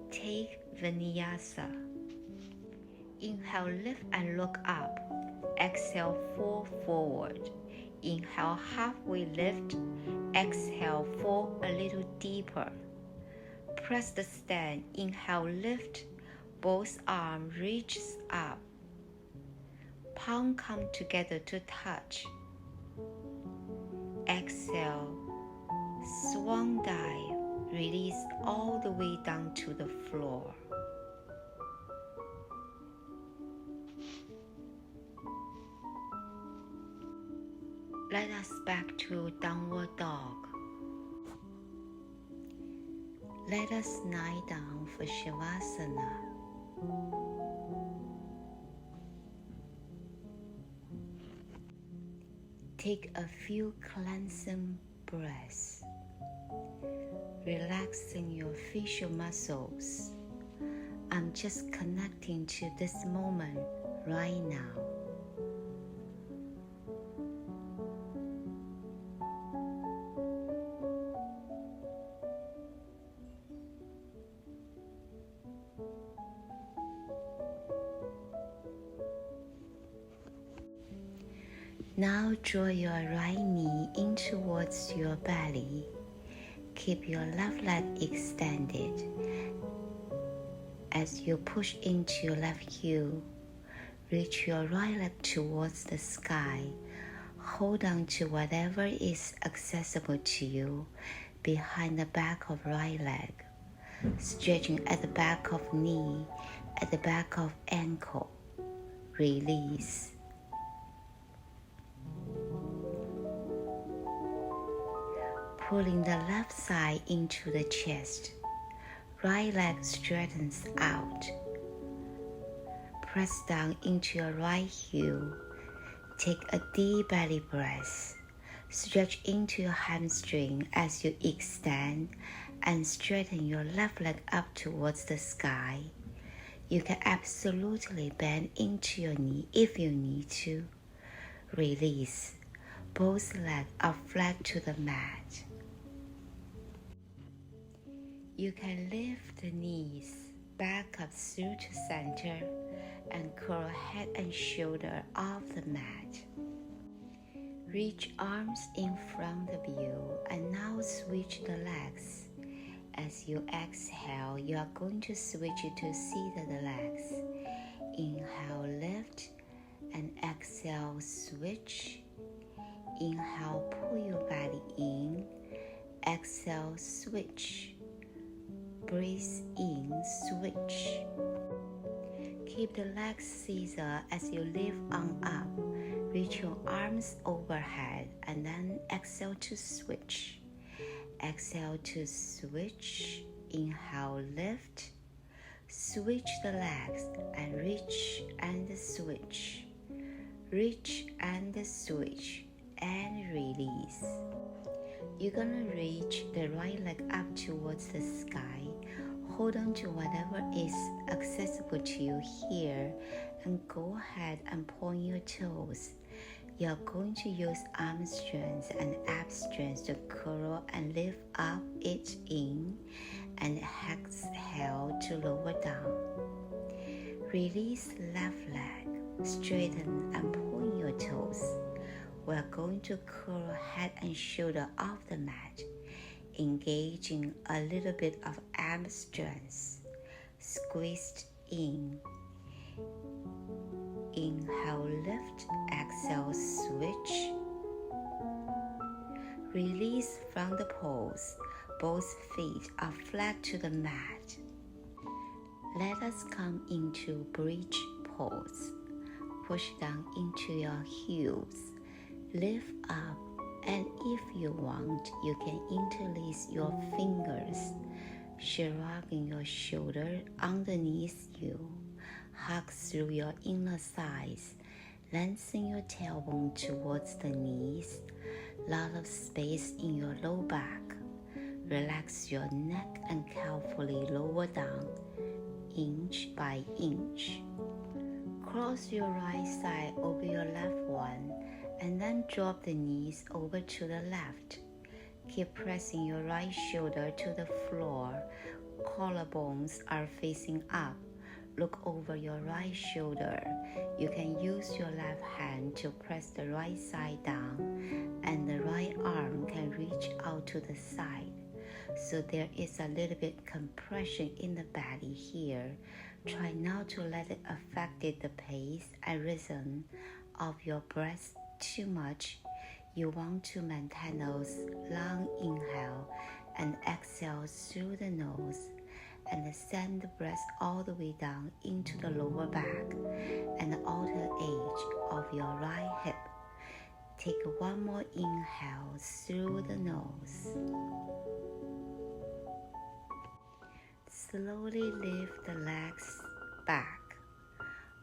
Take Vinyasa. Inhale, lift and look up. Exhale, fall forward. Inhale, halfway lift. Exhale, fall a little deeper. Press the stand. Inhale, lift. Both arms reaches up. Palm come together to touch. Exhale, swan dive. Release all the way down to the floor. Let us back to downward dog. Let us lie down for Shavasana. Take a few cleansing breaths, relaxing your facial muscles. I'm just connecting to this moment right now. Now draw your right knee in towards your belly. Keep your left leg extended. As you push into your left heel, reach your right leg towards the sky. Hold on to whatever is accessible to you behind the back of right leg, stretching at the back of knee, at the back of ankle. Release. Pulling the left side into the chest. Right leg straightens out. Press down into your right heel. Take a deep belly breath. Stretch into your hamstring as you extend and straighten your left leg up towards the sky. You can absolutely bend into your knee if you need to. Release. Both legs are flat to the mat. You can lift the knees back up through to center and curl head and shoulder off the mat. Reach arms in front of you and now switch the legs. As you exhale, you are going to switch to seated legs. Inhale, lift, and exhale, switch. Inhale, pull your body in. Exhale, switch. Breathe in, switch. Keep the legs scissor as you lift on up. Reach your arms overhead and then exhale to switch. Exhale to switch. Inhale, lift. Switch the legs and reach and switch. Reach and switch and release. You're gonna reach the right leg up towards the sky. Hold on to whatever is accessible to you here and go ahead and point your toes. You're going to use arm strength and ab strength to curl and lift up each in and exhale to lower down. Release left leg, straighten and point your toes. We're going to curl head and shoulder off the mat, engaging a little bit of ab strength. Squeezed in. Inhale, lift, exhale, switch. Release from the pose. Both feet are flat to the mat. Let us come into bridge pose. Push down into your heels. Lift up, and if you want, you can interlace your fingers, shrugging your shoulder underneath you. Hug through your inner thighs. Lengthen your tailbone towards the knees. Lot of space in your low back. Relax your neck and carefully lower down, inch by inch. Cross your right side over your left one, and then drop the knees over to the left. Keep pressing your right shoulder to the floor. Collarbones are facing up. Look over your right shoulder. You can use your left hand to press the right side down, and the right arm can reach out to the side. So there is a little bit compression in the belly here. Try not to let it affect the pace and rhythm of your breath too much. You want to maintain those long inhale and exhale through the nose, and send the breath all the way down into the lower back and the outer edge of your right hip. Take one more inhale through the nose. Slowly lift the legs back.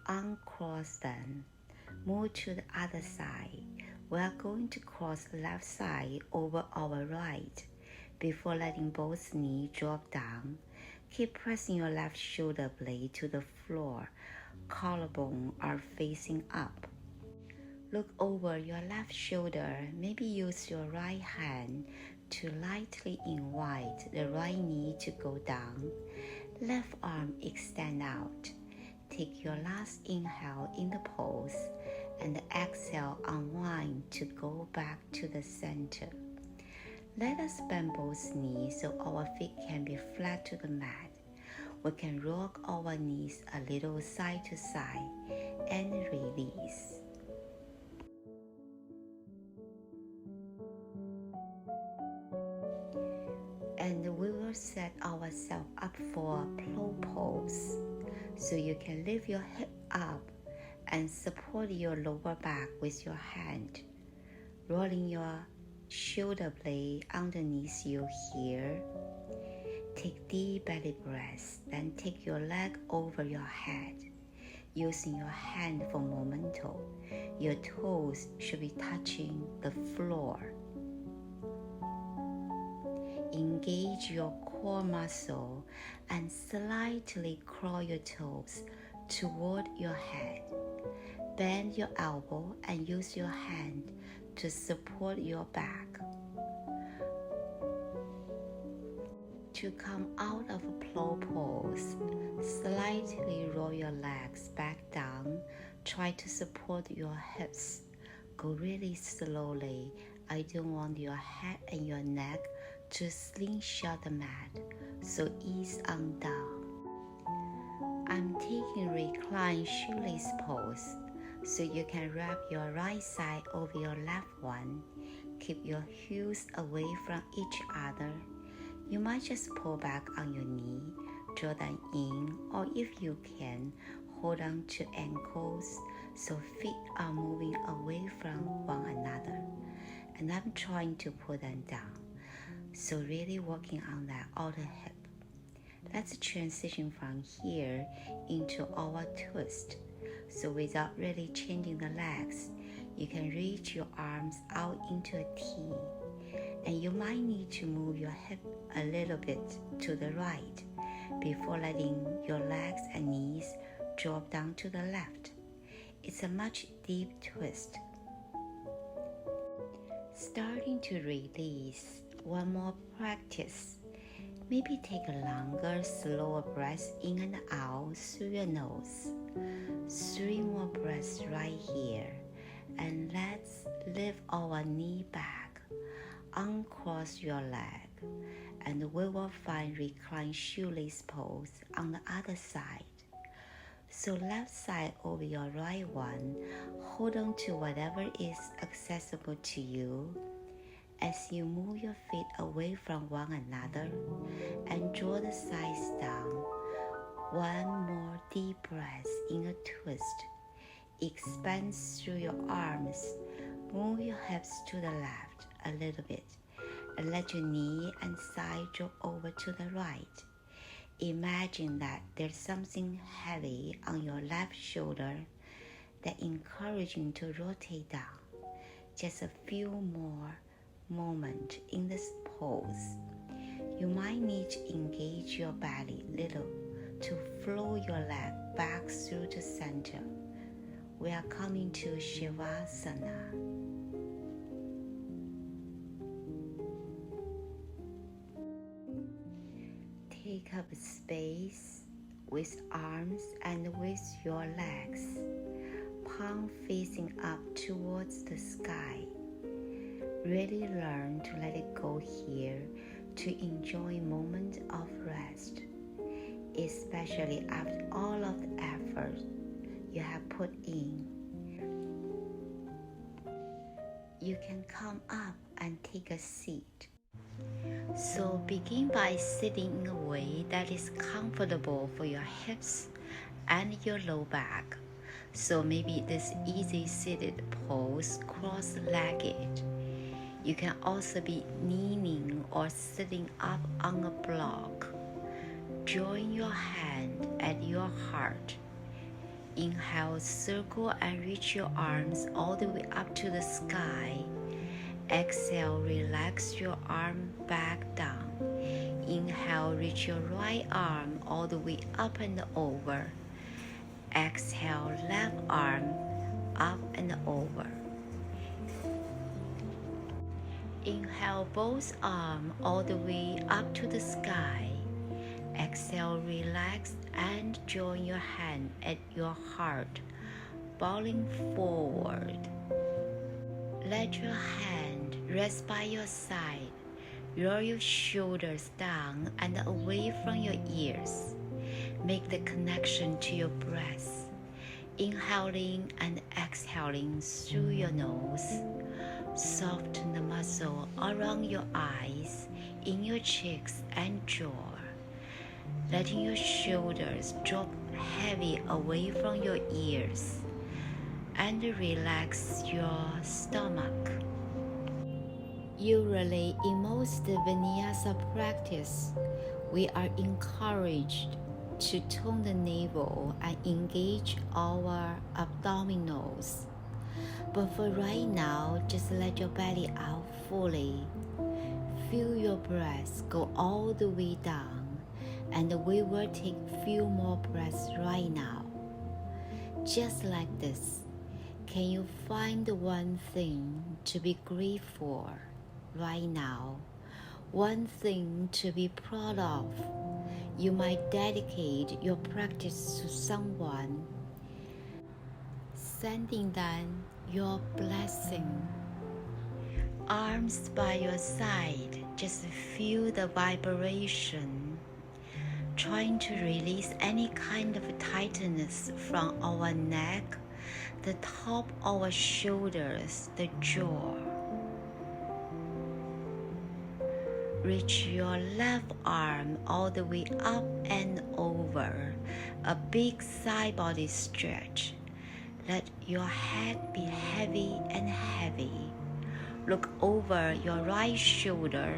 Uncross them. Move to the other side. We are going to cross the left side over our right before letting both knees drop down. Keep pressing your left shoulder blade to the floor. Collarbones are facing up. Look over your left shoulder. Maybe use your right hand to lightly invite the right knee to go down. Left arm extend out. Take your last inhale in the pose and exhale unwind to go back to the center. Let us bend both knees so our feet can be flat to the mat. We can rock our knees a little side to side and release. And we will set ourselves up for a plow pose. So you can lift your hip up and support your lower back with your hand, rolling your shoulder blade underneath you here. Take deep belly breaths, then take your leg over your head. Using your hand for momentum, your toes should be touching the floor. engage your core muscle and slightly curl your toes toward your head. Bend your elbow and use your hand to support your back. To come out of a plow pose, slightly roll your legs back down. Try to support your hips. Go really slowly. I don't want your head and your neck to slingshot the mat, so ease on down. I'm taking reclined shoelace pose, so you can wrap your right side over your left one. Keep your heels away from each other. You might just pull back on your knee, draw them in, or if you can, hold on to ankles so feet are moving away from one another. And I'm trying to pull them down, so really working on that outer hip. Let's transition from here into our twist. So without really changing the legs, you can reach your arms out into a T. And you might need to move your hip a little bit to the right before letting your legs and knees drop down to the left. It's a much deep twist. Starting to release, one more practice. Maybe take a longer, slower breath in and out through your nose. 3 more breaths right here. And let's lift our knee back. Uncross your leg. And we will find reclined shoelace pose on the other side. So left side over your right one. Hold on to whatever is accessible to you. As you move your feet away from one another and draw the sides down, one more deep breath in a twist. Expand through your arms. Move your hips to the left a little bit and let your knee and side drop over to the right. Imagine that there's something heavy on your left shoulder that encouraging to rotate down. Just a few more moment in this pose. You might need to engage your belly little to flow your leg back through the center. We are coming to Shavasana. Take up space with arms and with your legs, palm facing up towards the sky. Really learn to let it go here to enjoy moments of rest, especially after all of the effort you have put in. You can come up and take a seat. So begin by sitting in a way that is comfortable for your hips and your low back. So maybe this easy seated pose, cross-legged. You can also be kneeling or sitting up on a block. Join your hand at your heart. Inhale, circle and reach your arms all the way up to the sky. Exhale, relax your arm back down. Inhale, reach your right arm all the way up and over. Exhale, left arm up and over. Inhale, both arms all the way up to the sky. Exhale, relax and join your hand at your heart, bowing forward. Let your hand rest by your side. Roll your shoulders down and away from your ears. Make the connection to your breath. Inhaling and exhaling through your nose. Soften the muscle around your eyes, in your cheeks and jaw. Letting your shoulders drop heavy away from your ears. And relax your stomach. Usually in most vinyasa practice, we are encouraged to tone the navel and engage our abdominals. But for right now, just let your belly out fully. feel your breath go all the way down, and we will take few more breaths right now. Just like this, can you find one thing to be grateful for right now? One thing to be proud of? You might dedicate your practice to someone, sending them your blessing. Arms by your side, just feel the vibration, trying to release any kind of tightness from our neck, the top of our shoulders, the jaw. Reach your left arm all the way up and over, a big side body stretch. Let your head be heavy and heavy. Look over your right shoulder,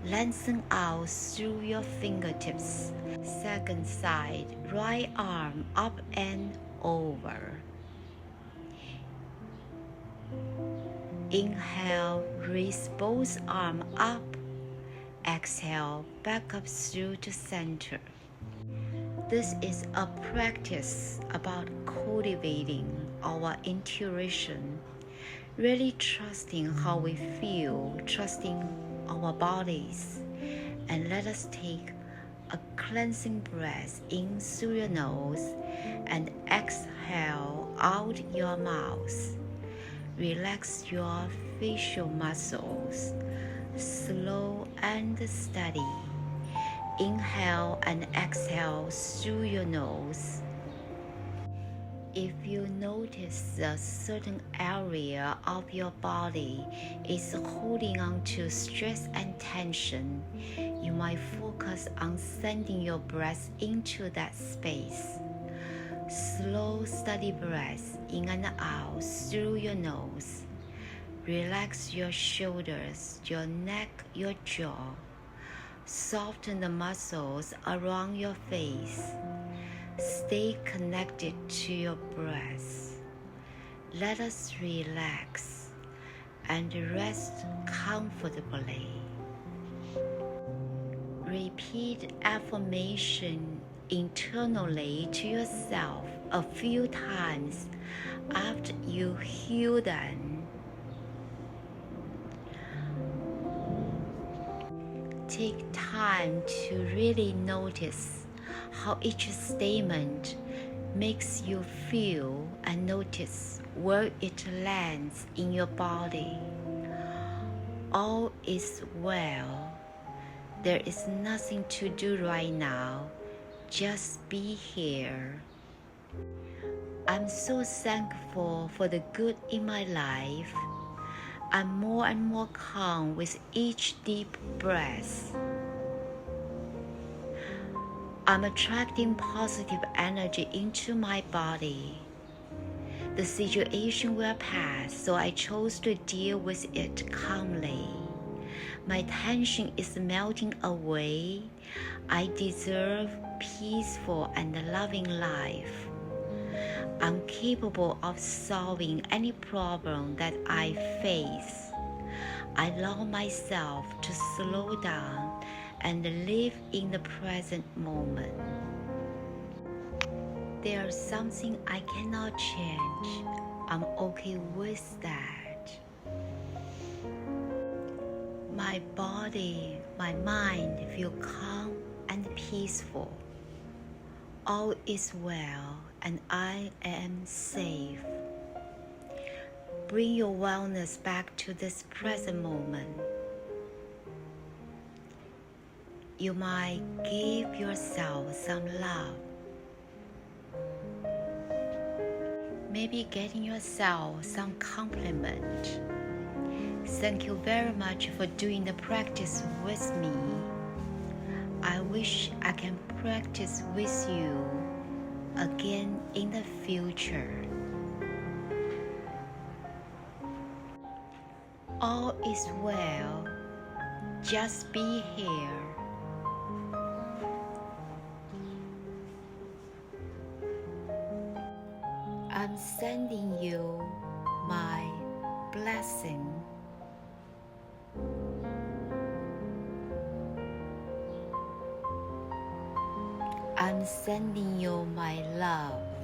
lengthen out through your fingertips. Second side, right arm up and over. Inhale, raise both arms up. Exhale, back up through to center. This is a practice about cultivating our intuition, really trusting how we feel, trusting our bodies, and let us take a cleansing breath in through your nose and exhale out your mouth. Relax your facial muscles, slow and steady. Inhale and exhale through your nose. If you notice a certain area of your body is holding on to stress and tension, you might focus on sending your breath into that space. Slow, steady breath in and out through your nose. Relax your shoulders, your neck, your jaw. Soften the muscles around your face. Stay connected to your breath. Let us relax and rest comfortably. Repeat affirmation internally to yourself a few times after you heal them. Take time to really notice how each statement makes you feel and notice where it lands in your body. All is well. There is nothing to do right now. Just be here. I'm so thankful for the good in my life. I'm more and more calm with each deep breath. I'm attracting positive energy into my body. The situation will pass, so I chose to deal with it calmly. My tension is melting away. I deserve peaceful and loving life. I'm capable of solving any problem that I face. I allow myself to slow down and live in the present moment. There's something I cannot change. I'm okay with that. My body, my mind feel calm and peaceful. All is well and I am safe. Bring your wellness back to this present moment. You might give yourself some love. Maybe getting yourself some compliment. Thank you very much for doing the practice with me. I wish I can practice with you again in the future. All is well. Just be here. I'm sending you my blessing. sending you my love.